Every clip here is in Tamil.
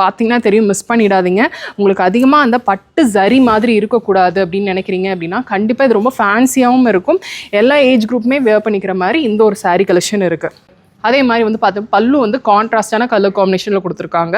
பார்த்தீங்கன்னா தெரியும், மிஸ் பண்ணிடாதீங்க. உங்களுக்கு அதிகமாக அந்த பட்டு ஜரி மாதிரி இருக்கக்கூடாது அப்படின்னு நினைக்கிறீங்க அப்படின்னா கண்டிப்பாக இது ரொம்ப ஃபேன்சியாகவும் இருக்கும். எல்லா ஏஜ் குரூப்புமே வேர் பண்ணிக்கிற மாதிரி இந்த ஒரு சாரீ கலெக்ஷன் இருக்குது. அதே மாதிரி வந்து பார்த்து பல்லு வந்து கான்ட்ராஸ்டான கலர் காம்பினேஷனில் கொடுத்துருக்காங்க.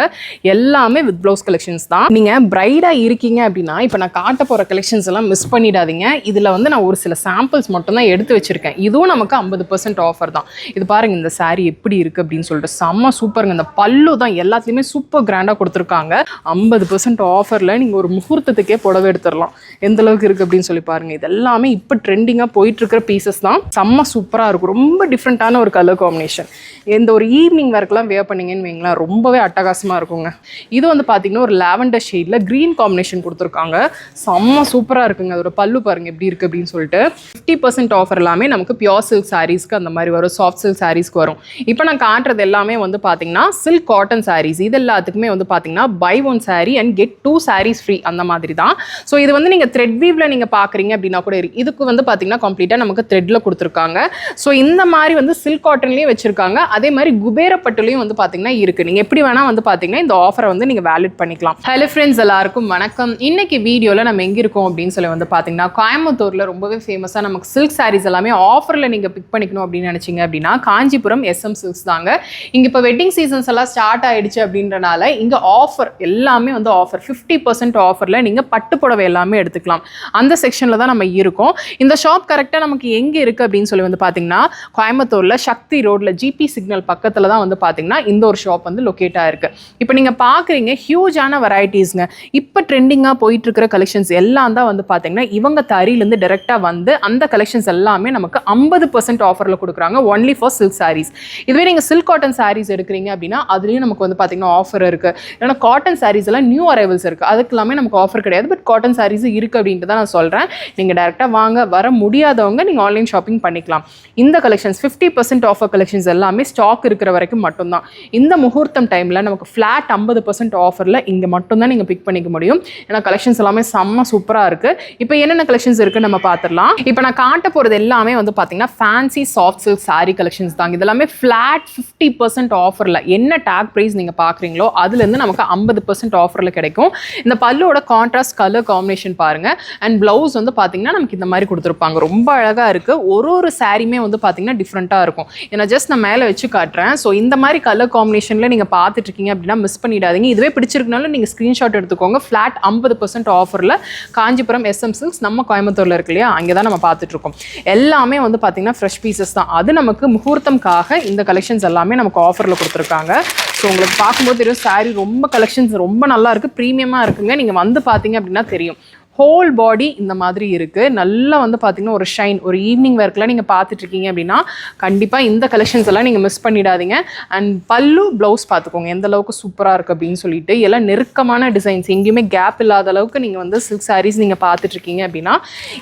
எல்லாமே வித் ப்ளவுஸ் கலெக்ஷன்ஸ் தான். நீங்கள் பிரைடாக இருக்கீங்க அப்படின்னா இப்போ நான் காட்ட போகிற கலெக்ஷன்ஸ் எல்லாம் மிஸ் பண்ணிடாதீங்க. இதில் வந்து நான் ஒரு சில சாம்பிள்ஸ் மட்டும் தான் எடுத்து வச்சுருக்கேன். இதுவும் நமக்கு 50% ஆஃபர் தான். இது பாருங்கள், இந்த சாரீ எப்படி இருக்குது அப்படின்னு சொல்லிட்டு செம்ம சூப்பருங்க. இந்த பல்லு தான் எல்லாத்துலேயுமே சூப்பர் கிராண்டாக கொடுத்துருக்காங்க. 50% ஆஃபரில் நீங்கள் ஒரு முகூர்த்தத்துக்கே புடவை எடுத்துடலாம். எந்த அளவுக்கு இருக்குது அப்படின்னு சொல்லி பாருங்கள். இது எல்லாமே இப்போ ட்ரெண்டிங்காக போயிட்டுருக்கிற பீசஸ் தான். செம்ம சூப்பராக இருக்கும். ரொம்ப டிஃப்ரெண்ட்டான ஒரு கலர் காம்பினேஷன். எந்த ஒரு ஈவினிங் ஒர்க்லாம் வேர் பண்ணிங்கன்னு வைங்களேன், ரொம்பவே அட்டகாசமாக இருக்குங்க. இது வந்து பார்த்தீங்கன்னா ஒரு லாவெண்டர் ஷேடில் க்ரீன் காம்பினேஷன் கொடுத்துருக்காங்க. செம்ம சூப்பராக இருக்குங்க. அதோட பல்லு பாருங்கள் எப்படி இருக்குது அப்படின்னு சொல்லிட்டு. 50% ஆஃபர் எல்லாமே நமக்கு பியோர் சில்க் சாரீஸ்க்கு அந்த மாதிரி வரும், சாஃப்ட் சில்க் சாரீஸ்க்கு வரும். இப்போ நான் காட்டுறது எல்லாமே வந்து பார்த்தீங்கன்னா சில்க் காட்டன் சாரீஸ். இது எல்லாத்துக்குமே வந்து பார்த்தீங்கன்னா buy one saree and get 2 sarees free அந்த மாதிரி தான். ஸோ இது வந்து நீங்கள் த்ரெட் வீவில் நீங்கள் பார்க்குறீங்க அப்படின்னா கூட இதுக்கு வந்து பார்த்தீங்கன்னா கம்ப்ளீட்டாக நமக்கு த்ரெட்டில் கொடுத்துருக்காங்க. ஸோ இந்த மாதிரி வந்து சில்க் காட்டன்லேயே வச்சுருக்காங்க. அதே மாதிரி குபேர பட்டுலையும் வந்து பார்த்தீங்கன்னா இருக்குது. நீங்கள் எப்படி வேணால் வந்து பார்த்தீங்கன்னா இந்த ஆஃபரை வந்து நீங்கள் வேலிட் பண்ணிக்கலாம். ஹலோ ஃப்ரெண்ட்ஸ், எல்லாருக்கும் வணக்கம். இன்னைக்கு வீடியோவில் நம்ம எங்கே இருக்கோம் அப்படின்னு சொல்லி வந்து பார்த்தீங்கன்னா கோயம்புத்தூரில் ரொம்பவே ஃபேமஸாக நமக்கு சில்க் சாரீஸ் எல்லாமே ஆஃபரில் நீங்கள் பிக் பண்ணிக்கணும் அப்படின்னு நினச்சிங்க அப்படின்னா காஞ்சிபுரம் SM சில்க்ஸ் தாங்க. இங்கே இப்போ வெட்டிங் சீசன்ஸ் எல்லாம் ஸ்டார்ட் ஆகிடுச்சு அப்படின்றனால இங்கே ஆஃபர் எல்லாமே வந்து ஆஃபர் 50% ஆஃபரில் நீங்கள் பட்டு புடவை எல்லாமே எடுத்துக்கலாம். அந்த செக்ஷனில் தான் நம்ம இருக்கோம். இந்த ஷாப் கரெக்டாக நமக்கு எங்கே இருக்குது அப்படின்னு சொல்லி வந்து பார்த்தீங்கன்னா கோயம்புத்தூரில் சக்தி ரோடில் GP சிக்னல் பக்கத்தில் தான் வந்து பார்த்தீங்கன்னா இந்த ஒரு ஷாப் வந்து லொக்கேட் ஆயிருக்கு. இப்போ நீங்கள் பார்க்குறீங்க ஹியூஜான வெரைட்டிஸ்ங்க. இப்போ ட்ரெண்டிங்காக போயிட்டு இருக்கிற கலெக்ஷன்ஸ் எல்லாம் தான் வந்து பார்த்தீங்கன்னா இவங்க தறியிலேருந்து டைரெக்டாக வந்து அந்த கலெக்ஷன்ஸ் எல்லாமே நமக்கு 50% ஆஃபரில் கொடுக்குறாங்க. Only for silk sarees. இதுவே நீங்கள் சில்க் காட்டன் சாரீஸ் எடுக்கிறீங்க அப்படின்னா அதுலேயும் நமக்கு வந்து பார்த்தீங்கன்னா ஆஃபர் இருக்குது. ஏன்னா காட்டன் சாரீஸ் எல்லாம் நியூ அரைவல்ஸ் இருக்குது. அதுக்கு எல்லாமே நமக்கு ஆஃபர் கிடையாது. பட் காட்டன் சாரீஸ் இருக்குது அப்படின்ட்டு தான் நான் சொல்கிறேன். நீங்கள் டேரெக்டாக வாங்க வர முடியாதவங்க நீங்கள் ஆன்லைன் ஷாப்பிங் பண்ணிக்கலாம். இந்த கலெக்ஷன்ஸ் 50% ஆஃபர் கலெக்ஷன்ஸ் எல்லாமே ஸ்டாக் இருக்கிற வரைக்கும் மட்டும்தான். இந்த முகூர்த்தம் டைமில் நமக்கு ஃப்ளாட் 50% ஆஃபரில் இங்கே மட்டும்தான் நீங்கள் பிக் பண்ணிக்க முடியும். ஏன்னா கலெக்ஷன்ஸ் எல்லாமே செம்ம சூப்பராக இருக்குது. இப்போ என்னென்ன கலெக்ஷன்ஸ் இருக்குன்னு நம்ம பார்த்துடலாம். இப்போ நான் காட்ட போகிறது எல்லாமே வந்து பார்த்தீங்கன்னா fancy soft silk sari collections தாங்க. இதெல்லாமே ஃப்ளாட் 50% ஆஃபரில் என்ன டேக் ப்ரைஸ் நீங்கள் பார்க்குறீங்களோ அதுலேருந்து நமக்கு 50% ஆஃபரில் கிடைக்கும். இந்த பல்லுவோட கான்ட்ராஸ்ட் கலர் காம்பினேஷன் பாருங்கள். அண்ட் ப்ளவுஸ் வந்து பார்த்தீங்கன்னா நமக்கு இந்த மாதிரி கொடுத்துருப்பாங்க. ரொம்ப அழகாக இருக்குது. ஒரு சாரீமே வந்து பார்த்தீங்கன்னா டிஃப்ரெண்ட்டாக இருக்கும். ஏன்னா ஜஸ்ட் நான் மேலே வச்சு காட்டுறேன். ஸோ இந்த மாதிரி கலர் காம்பினேஷனில் நீங்கள் பார்த்துட்டு இருக்கீங்க அப்படின்னா மிஸ் பண்ணிடாதீங்க. இதுவே பிடிச்சிருக்கனாலும் நீங்கள் ஸ்க்ரீன்ஷாட் எடுத்துக்கோங்க. ஃப்ளாட் 50% ஆஃபரில் காஞ்சிபுரம் SM சில்க்ஸ் நம்ம கோயம்புத்தூரில் இருக்கு இல்லையா, அங்கே தான் நம்ம பார்த்துட்ருக்கோம். எல்லாமே வந்து பார்த்தீங்கன்னா ஃப்ரெஷ் பீசஸ் தான். அது நமக்கு முகூர்த்தம்காக இந்த கலெக்ஷன்ஸ் எல்லாமே நமக்கு ஆஃபரில் கொடுத்துருக்காங்க. ஸோ உங்களுக்கு பார்க்கும்போது தெரியும் சாரீ ரொம்ப கலெக்ஷன்ஸ் ரொம்ப நல்லா இருக்குது, ப்ரீமியமாக இருக்குங்க. நீங்கள் வந்து பார்த்தீங்க அப்படின்னா தெரியும். ஹோல் பாடி இந்த மாதிரி இருக்குது. நல்லா வந்து பார்த்தீங்கன்னா ஒரு ஷைன், ஒரு ஈவினிங் ஒர்க்கில் நீங்கள் பார்த்துட்ருக்கீங்க அப்படின்னா கண்டிப்பாக இந்த கலெக்ஷன்ஸ் எல்லாம் நீங்கள் மிஸ் பண்ணிடாதீங்க. அண்ட் பல்லு ப்ளவுஸ் பார்த்துக்கோங்க எந்த அளவுக்கு சூப்பராக இருக்குது அப்படின்னு சொல்லிட்டு. எல்லாம் நெருக்கமான டிசைன்ஸ், எங்கேயுமே கேப் இல்லாத அளவுக்கு நீங்கள் வந்து சில்க் சாரீஸ் நீங்கள் பார்த்துட்ருக்கீங்க அப்படின்னா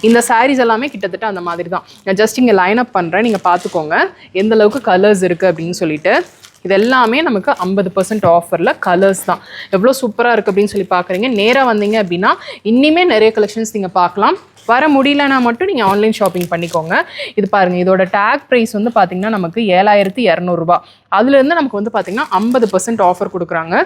இந்த சாரீஸ் எல்லாமே கிட்டத்தட்ட அந்த மாதிரி தான். நான் ஜஸ்ட் இங்கே லைன் அப் பண்ணுறேன், நீங்கள் பார்த்துக்கோங்க எந்த அளவுக்கு கலர்ஸ் இருக்குது அப்படின்னு சொல்லிட்டு. இது எல்லாமே நமக்கு 50% ஆஃபரில் கலர்ஸ் தான். எவ்வளோ சூப்பராக இருக்குது அப்படின்னு சொல்லி பார்க்குறீங்க. நேராக வந்தீங்க அப்படின்னா இன்னுமே நிறைய கலெக்ஷன்ஸ் நீங்கள் பார்க்கலாம். வர முடியலன்னா மட்டும் நீங்கள் ஆன்லைன் ஷாப்பிங் பண்ணிக்கோங்க. இது பாருங்கள், இதோட டேக் ப்ரைஸ் வந்து பார்த்திங்கன்னா நமக்கு 7200 ரூபா. அதுலேருந்து நமக்கு வந்து பார்த்திங்கன்னா 50% ஆஃபர் கொடுக்குறாங்க.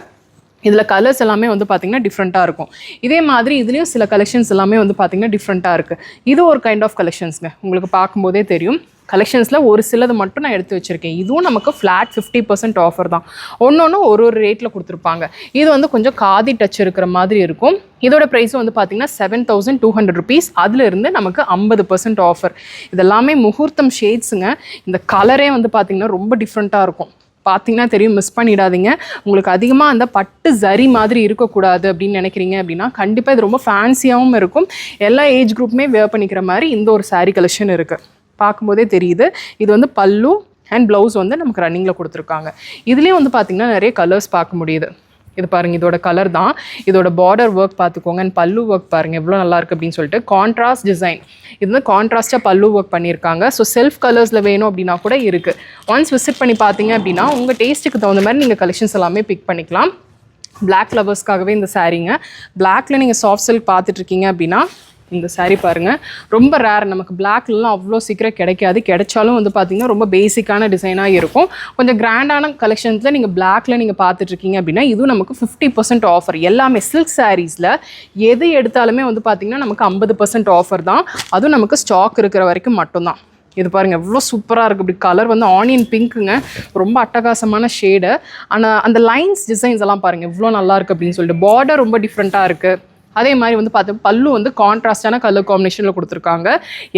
இதில் கலர்ஸ் எல்லாமே வந்து பார்த்திங்கன்னா டிஃப்ரெண்ட்டாக இருக்கும். இதே மாதிரி இதுலேயும் சில கலெக்ஷன்ஸ் எல்லாமே வந்து பார்த்திங்கன்னா டிஃப்ரெண்ட்டாக இருக்குது. இது ஒரு கைண்ட் ஆஃப் கலெக்ஷன்ஸுங்க. உங்களுக்கு பார்க்கும்போதே தெரியும். கலெக்ஷன்ஸில் ஒரு சிலது மட்டும் நான் எடுத்து வச்சுருக்கேன். இதுவும் நமக்கு ஃப்ளாட் 50% ஆஃபர் தான். ஒன்று ஒரு ரேட்டில் கொடுத்துருப்பாங்க. இது வந்து கொஞ்சம் காதி டச் இருக்கிற மாதிரி இருக்கும். இதோட ப்ரைஸும் வந்து பார்த்திங்கன்னா 7200 rupees. அதிலிருந்து நமக்கு 50% ஆஃபர். இதெல்லாமே முகூர்த்தம் ஷேட்ஸுங்க. இந்த கலரே வந்து பார்த்திங்கன்னா ரொம்ப டிஃப்ரெண்ட்டாக இருக்கும். பார்த்தீங்கன்னா தெரியும், மிஸ் பண்ணிடாதீங்க. உங்களுக்கு அதிகமாக அந்த பட்டு ஜரி மாதிரி இருக்கக்கூடாது அப்படின்னு நினைக்கிறீங்க அப்படின்னா கண்டிப்பாக இது ரொம்ப ஃபேன்சியாகவும் இருக்கும். எல்லா ஏஜ் குரூப்புமே வேர் பண்ணிக்கிற மாதிரி இந்த ஒரு சாரீ கலெக்ஷன் இருக்குது. பார்க்கும்போதே தெரியுது. இது வந்து பல்லு அண்ட் ப்ளவுஸ் வந்து நமக்கு ரன்னிங்கில் கொடுத்துருக்காங்க. இதுலேயும் வந்து பார்த்திங்கன்னா நிறைய கலர்ஸ் பார்க்க முடியுது. இது பாருங்கள், இதோட கலர் தான். இதோட பார்டர் ஒர்க் பார்த்துக்கோங்க. அண்ட் பல்லு ஒர்க் பாருங்கள் எவ்வளோ நல்லாயிருக்கு அப்படின்னு சொல்லிட்டு. Contrast design. இது வந்து கான்ட்ராஸ்ட்டாக பல்லு ஒர்க் பண்ணியிருக்காங்க. ஸோ செல்ஃப் கலர்ஸில் வேணும் அப்படின்னா கூட இருக்குது. ஒன்ஸ் விசிட் பண்ணி பார்த்தீங்க அப்படின்னா உங்கள் டேஸ்ட்டுக்கு தகுந்த மாதிரி நீங்கள் கலெக்ஷன்ஸ் எல்லாமே பிக் பண்ணிக்கலாம். பிளாக் லவர்ஸ்க்காகவே இந்த சாரீங்க. பிளாக்ல நீங்கள் சாஃப்ட் சில்க் பார்த்துட்ருக்கீங்க அப்படின்னா இந்த saree பாருங்க ரொம்ப ரேர் நமக்கு பிளாக்லாம் அவ்வளோ சீக்கிரம் கிடைக்காது கிடைச்சாலும் வந்து பார்த்தீங்கன்னா ரொம்ப பேசிக்கான டிசைனாக இருக்கும் கொஞ்சம் கிராண்டான கலெக்ஷன்ஸில் நீங்கள் பிளாக்ல நீங்கள் பார்த்துட்டு இருக்கீங்க அப்படின்னா இதுவும் நமக்கு 50% ஆஃபர் எல்லாமே சில்க் சாரீஸில் எது எடுத்தாலுமே வந்து பார்த்தீங்கன்னா நமக்கு 50% ஆஃபர் தான் அதுவும் நமக்கு ஸ்டாக் இருக்கிற வரைக்கும் மட்டும்தான் இது பாருங்கள் எவ்வளோ சூப்பராக இருக்குது இப்படி கலர் வந்து ஆனியன் பிங்க்குங்க ரொம்ப அட்டகாசமான ஷேடு ஆனால் அந்த லைன்ஸ் டிசைன்ஸ் எல்லாம் பாருங்கள் எவ்வளோ நல்லா இருக்குது அப்படின்னு சொல்லிட்டு பார்டர் ரொம்ப டிஃப்ரெண்ட்டாக இருக்குது அதே மாதிரி வந்து பார்த்து பல்லு வந்து கான்ட்ராஸ்டான கலர் காம்பினேஷனில் கொடுத்துருக்காங்க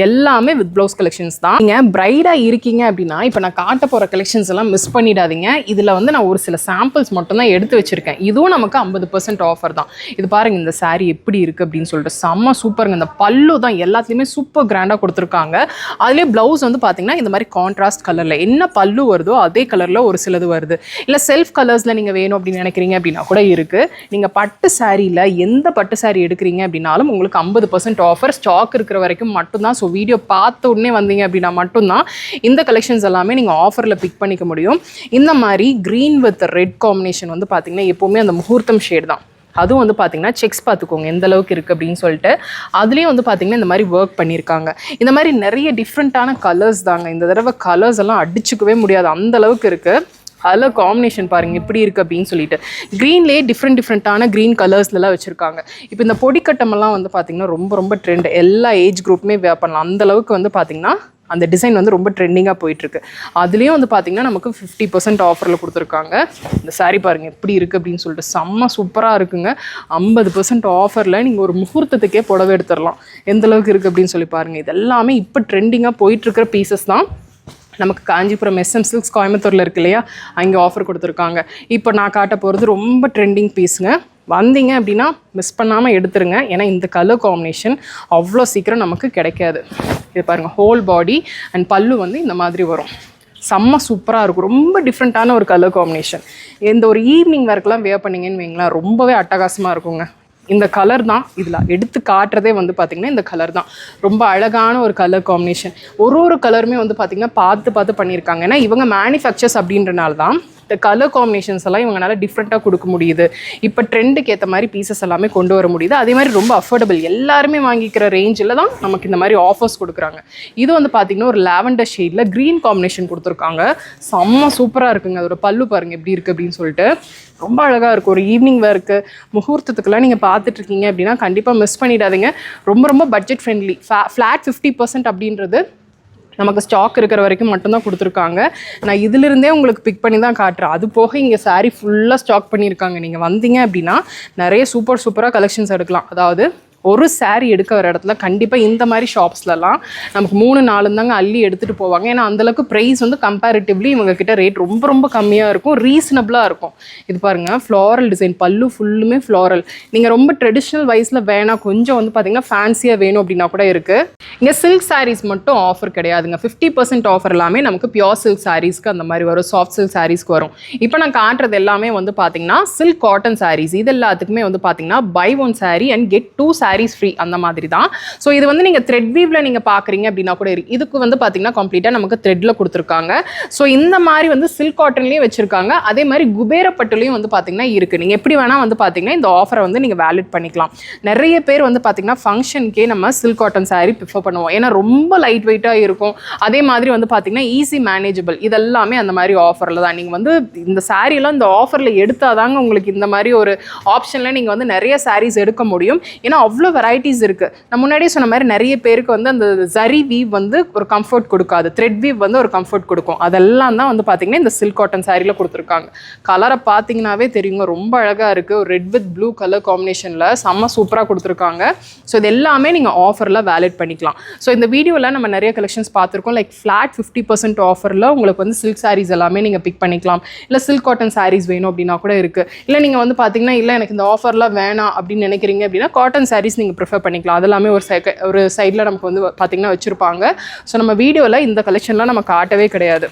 எல்லாமே வித் ப்ளவுஸ் கலெக்ஷன்ஸ் தான் நீங்கள் பிரைடாக இருக்கீங்க அப்படின்னா இப்போ நான் காட்ட போகிற கலெக்ஷன்ஸ் எல்லாம் மிஸ் பண்ணிடாதீங்க இதில் வந்து நான் ஒரு சில சாம்பிள்ஸ் மட்டும் தான் எடுத்து வச்சுருக்கேன் இதுவும் நமக்கு 50% ஆஃபர் தான் இது பாருங்கள் இந்த saree எப்படி இருக்குது அப்படின்னு சொல்லிட்டு செம்ம சூப்பருங்க இந்த பல்லு தான் எல்லாத்துலேயுமே சூப்பர் கிராண்டாக கொடுத்துருக்காங்க அதுலேயே ப்ளவுஸ் வந்து பார்த்தீங்கன்னா இந்த மாதிரி கான்ட்ராஸ்ட் கலரில் என்ன பல்லு வருதோ அதே கலரில் ஒரு சிலது வருது இல்லை செல்ஃப் கலர்ஸில் நீங்கள் வேணும் அப்படின்னு நினைக்கிறீங்க அப்படின்னா கூட இருக்குது நீங்கள் பட்டு சாரியில் எந்த பட்டு சாரி எடுக்கிறீங்க அப்படின்னாலும் உங்களுக்கு 50% ஆஃபர் ஸ்டாக் இருக்கிற வரைக்கும் மட்டும்தான் ஸோ வீடியோ பார்த்த உடனே வந்தீங்க அப்படின்னா மட்டும்தான் இந்த கலெக்ஷன்ஸ் எல்லாமே நீங்கள் ஆஃபரில் பிக் பண்ணிக்க முடியும் இந்த மாதிரி க்ரீன் வித் ரெட் காம்பினேஷன் வந்து பார்த்தீங்கன்னா எப்போவுமே அந்த முகூர்த்தம் ஷேட் தான் அதுவும் வந்து பார்த்தீங்கன்னா செக்ஸ் பார்த்துக்கோங்க எந்த அளவுக்கு இருக்குது அப்படின்னு சொல்லிட்டு அதுலேயும் வந்து பார்த்தீங்கன்னா இந்த மாதிரி ஒர்க் பண்ணியிருக்காங்க இந்த மாதிரி நிறைய டிஃப்ரெண்ட்டான கலர்ஸ் தாங்க இந்த தடவை கலர்ஸ் எல்லாம் அடிச்சுக்கவே முடியாது அந்த அளவுக்கு இருக்குது அதில் காம்பினேஷன் பாருங்கள் எப்படி இருக்குது அப்படின்னு சொல்லிட்டு க்ரீன்லேயே டிஃப்ரெண்ட்டான க்ரீன் கலர்ஸ்லாம் வச்சுருக்காங்க இப்போ இந்த பொடிக்கட்டமெல்லாம் வந்து பார்த்திங்கன்னா ரொம்ப ட்ரெண்ட் எல்லா ஏஜ் குரூப்புமே வேர் பண்ணலாம் அந்தளவுக்கு வந்து பார்த்திங்கன்னா அந்த டிசைன் வந்து ரொம்ப ட்ரெண்டிங்காக போயிட்டுருக்கு அதுலேயும் வந்து பார்த்திங்கன்னா நமக்கு 50% ஆஃபரில் கொடுத்துருக்காங்க இந்த saree பாருங்கள் எப்படி இருக்குது அப்படின்னு சொல்லிட்டு செம்ம சூப்பராக இருக்குங்க 50% ஆஃபரில் நீங்கள் ஒரு முகூர்த்தத்துக்கே புடவை எடுத்துடலாம் எந்தளவுக்கு இருக்குது அப்படின்னு சொல்லி பாருங்கள் இது எல்லாமே இப்போ ட்ரெண்டிங்காக போயிட்டுருக்கிற பீசஸ் தான் நமக்கு காஞ்சிபுரம் SM சில்க்ஸ் கோயம்புத்தூரில் இருக்கு இல்லையா அங்கே ஆஃபர் கொடுத்துருக்காங்க இப்போ நான் காட்ட போகிறது ரொம்ப ட்ரெண்டிங் பீஸுங்க வந்தீங்க அப்படின்னா மிஸ் பண்ணாமல் எடுத்துருங்க ஏன்னா இந்த கலர் காம்பினேஷன் அவ்வளோ சீக்கிரம் நமக்கு கிடைக்காது இது பாருங்கள் ஹோல் பாடி அண்ட் பல்லு வந்து இந்த மாதிரி வரும் செம்ம சூப்பராக இருக்கும் ரொம்ப டிஃப்ரெண்ட்டான ஒரு கலர் காம்பினேஷன் இந்த ஒரு ஈவினிங் ஒர்க்லாம் வேர் பண்ணிங்கன்னு வைங்களேன் ரொம்பவே அட்டகாசமாக இருக்குங்க இந்த கலர் தான் இதில் எடுத்து காட்டுறதே வந்து பார்த்திங்கன்னா இந்த கலர் தான் ரொம்ப அழகான ஒரு கலர் காம்பினேஷன் ஒரு கலருமே வந்து பார்த்திங்கன்னா பார்த்து பண்ணியிருக்காங்க ஏன்னா இவங்க மேனுஃபேக்சர்ஸ் அப்படின்றனால தான் இந்த கலர் காம்பினேஷன்ஸ் எல்லாம் இவங்களால டிஃப்ரெண்ட்டாக கொடுக்க முடியுது இப்போ ட்ரெண்டுக்கு ஏற்ற மாதிரி பீசஸ் எல்லாமே கொண்டு வர முடியுது அதே மாதிரி ரொம்ப அஃபோர்டபுள் எல்லாருமே வாங்கிக்கிற ரேஞ்சில் தான் நமக்கு இந்த மாதிரி ஆஃபர்ஸ் கொடுக்குறாங்க இது வந்து பார்த்திங்கன்னா ஒரு லாவெண்டர் ஷேடில் க்ரீன் காம்பினேஷன் கொடுத்துருக்காங்க செம்ம சூப்பராக இருக்குங்க அதோட பல்லு பாருங்கள் எப்படி இருக்குது அப்படின்னு சொல்லிட்டு ரொம்ப அழகாக இருக்கும் ஒரு ஈவினிங் ஒர்க்கு முகூர்த்தத்துக்குலாம் நீங்கள் பார்த்துட்ருக்கீங்க அப்படின்னா கண்டிப்பாக மிஸ் பண்ணிடாதீங்க ரொம்ப பட்ஜெட் ஃப்ரெண்ட்லி ஃப்ளாட் 50% அப்படின்றது நமக்கு ஸ்டாக் இருக்கிற வரைக்கும் மட்டும்தான் கொடுத்துருக்காங்க நான் இதிலிருந்தே உங்களுக்கு பிக் பண்ணி தான் காட்டுறேன் அது போக இங்கே saree ஃபுல்லாக ஸ்டாக் பண்ணியிருக்காங்க நீங்கள் வந்தீங்க அப்படின்னா நிறைய சூப்பராக கலெக்ஷன்ஸ் எடுக்கலாம் அதாவது ஒரு saree எடுக்க வர இடத்துல கண்டிப்பாக இந்த மாதிரி ஷாப்ஸ்லலாம் நமக்கு 3-4 தாங்க அள்ளி எடுத்துகிட்டு போவாங்க ஏன்னா அந்தளவுக்கு ப்ரைஸ் வந்து கம்பேரிட்டிவ்லி இவங்கக்கிட்ட ரேட் ரொம்ப கம்மியாக இருக்கும் ரீசனபிளாக இருக்கும் இது பாருங்கள் ஃப்ளாரல் டிசைன் பல்லு ஃபுல்லுமே ஃப்ளாரல் நீங்கள் ரொம்ப ட்ரெடிஷ்னல் வைஸில் வேணாம் கொஞ்சம் வந்து பார்த்திங்கன்னா ஃபேன்சியாக வேணும் அப்படின்னா கூட இருக்குது இங்கே சில்க் சாரீஸ் மட்டும் ஆஃபர் கிடையாதுங்க 50% ஆஃபர் எல்லாமே நமக்கு பியோர் சில்க் சாரீஸ்க்கு அந்த மாதிரி வரும் சாஃப்ட் சில்க் சாரீஸ்க்கு வரும் இப்போ நான் காட்டுறது எல்லாமே வந்து பார்த்திங்கன்னா சில்க் காட்டன் சாரீஸ் இது எல்லாத்துக்குமே வந்து பார்த்திங்கன்னா buy 1 saree and get 2 sarees free அந்த மாதிரி தான் ஸோ இது வந்து நீங்கள் த்ரெட் வீவ்ல நீங்கள் பார்க்குறீங்க அப்படின்னா கூட இதுக்கு வந்து பார்த்தீங்கன்னா கம்ப்ளீட்டாக நமக்கு த்ரெட்ல கொடுத்துருக்காங்க ஸோ இந்த மாதிரி வந்து சில்க் காட்டன்லேயும் வச்சிருக்காங்க அதே மாதிரி குபேரப்பட்டுலையும் வந்து பார்த்தீங்கன்னா இருக்குது நீங்கள் எப்படி வேணால் வந்து பார்த்தீங்கன்னா இந்த ஆஃபரை வந்து நீங்கள் வேலிட் பண்ணிக்கலாம் நிறைய பேர் வந்து பார்த்தீங்கன்னா ஃபங்க்ஷனுக்கே நம்ம சில்க் காட்டன் saree ப்ரிஃபர் பண்ணுவோம் ஏன்னா ரொம்ப லைட் வெயிட்டாக இருக்கும் அதே மாதிரி வந்து பார்த்தீங்கன்னா ஈஸி மேனேஜபிள் இதெல்லாமே அந்த மாதிரி ஆஃபரில் தான் நீங்கள் வந்து இந்த சாரீலாம் இந்த ஆஃபரில் எடுத்தாதாங்க உங்களுக்கு இந்த மாதிரி ஒரு ஆப்ஷனில் நீங்கள் வந்து நிறைய sarees எடுக்க முடியும் ஏன்னா அவ்வளோ வெரைட்டிஸ் இருக்குது நான் முன்னாடியே சொன்ன மாதிரி நிறைய பேருக்கு வந்து அந்த ஜரி வீவ் வந்து ஒரு கம்ஃபர்ட் கொடுக்காது த்ரெட் வீவ் வந்து ஒரு கம்ஃபர்ட் கொடுக்கும் அதெல்லாம் தான் வந்து பார்த்தீங்கன்னா இந்த சில்க் காட்டன் சாரியில் கொடுத்துருக்காங்க கலரை பார்த்தீங்கன்னாவே தெரியுங்க ரொம்ப அழகாக இருக்குது ஒரு ரெட் வித் ப்ளூ கலர் காம்பினேஷனில் செம்ம சூப்பராக கொடுத்துருக்காங்க ஸோ இது எல்லாமே நீங்கள் ஆஃபரில் வேலிட் பண்ணிக்கலாம் ஸோ இந்த வீடியோவில் நம்ம நிறைய கலெக்ஷன்ஸ் பார்த்துருக்கோம் லைக் ஃப்ளாட் 50% ஆஃபரில் உங்களுக்கு வந்து சில்க் சாரீஸ் எல்லாமே நீங்கள் பிக் பண்ணிக்கலாம் இல்லை சில்க் காட்டன் சாரீஸ் வேணும் அப்படின்னா கூட இருக்குது இல்லை நீங்கள் வந்து பார்த்தீங்கன்னா இல்லை எனக்கு இந்த ஆஃபர்லாம் வேணாம் அப்படின்னு நினைக்கிறீங்க அப்படின்னா காட்டன் சாரீஸ் நீங்கள் ப்ரிஃபர் பண்ணிக்கலாம் அதெல்லாமே ஒரு சைடில் நமக்கு வந்து பார்த்திங்கன்னா வச்சுருப்பாங்க ஸோ நம்ம வீடியோவில் இந்த கலெக்ஷன்லாம் நம்ம காட்டவே கிடையாது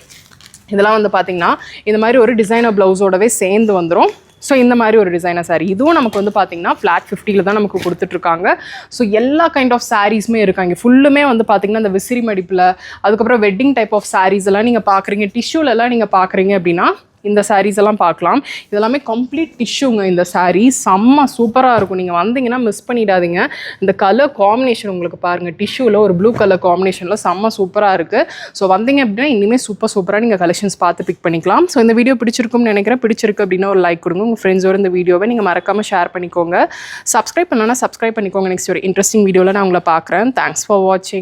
இதெல்லாம் வந்து பார்த்திங்கன்னா இந்த மாதிரி ஒரு டிசைனர் ப்ளவுஸோடவே சேர்ந்து வந்துடும் ஸோ இந்த மாதிரி ஒரு டிசைனர் சாரீ இதுவும் நமக்கு வந்து பார்த்திங்கன்னா ஃப்ளாட் 50 தான் நமக்கு கொடுத்துட்ருக்காங்க ஸோ எல்லா கைண்ட் ஆஃப் சாரீஸுமே இருக்காங்க ஃபுல்லுமே வந்து பார்த்திங்கன்னா இந்த விசிறி மடிப்பில் அதுக்கப்புறம் வெட்டிங் டைப் ஆஃப் சாரீஸ் எல்லாம் நீங்கள் பார்க்குறீங்க டிஷ்யூலெல்லாம் நீங்கள் பார்க்குறீங்க அப்படின்னா இந்த sarees எல்லாம் பார்க்கலாம். இதெல்லாமே கம்ப்ளீட் டிஷ்யூங்க. இந்த saree செம்ம சூப்பராக இருக்கும். நீங்கள் வந்தீங்கன்னா மிஸ் பண்ணிடாதீங்க. இந்த கலர் காம்பினேஷன் உங்களுக்கு பாருங்கள், டிஷ்யூவில் ஒரு ப்ளூ கலர் காம்பினேஷனில் செம்ம சூப்பராக இருக்குது. ஸோ வந்தீங்க அப்படின்னா இனிமேல் சூப்பராக நீங்கள் கலெக்ஷன்ஸ் பார்த்து பிக் பண்ணிக்கலாம். ஸோ இந்த வீடியோ பிடிச்சிருக்கும்னு நினைக்கிறேன். பிடிச்சிருக்கு அப்படின்னா ஒரு லைக் கொடுங்க. உங்கள் ஃப்ரெண்ட்ஸோட இந்த வீடியோவை நீங்கள் மறக்காமல் ஷேர் பண்ணிக்கோங்க. சப்ஸ்கிரைப் பண்ணலன்னா சப்ஸ்கிரைப் பண்ணிக்கோங்க. நெக்ஸ்ட் ஒரு இன்ட்ரெஸ்டிங் வீடியோவில் நான் உங்களை பார்க்குறேன். தேங்க்ஸ் ஃபார் வாட்சிங்.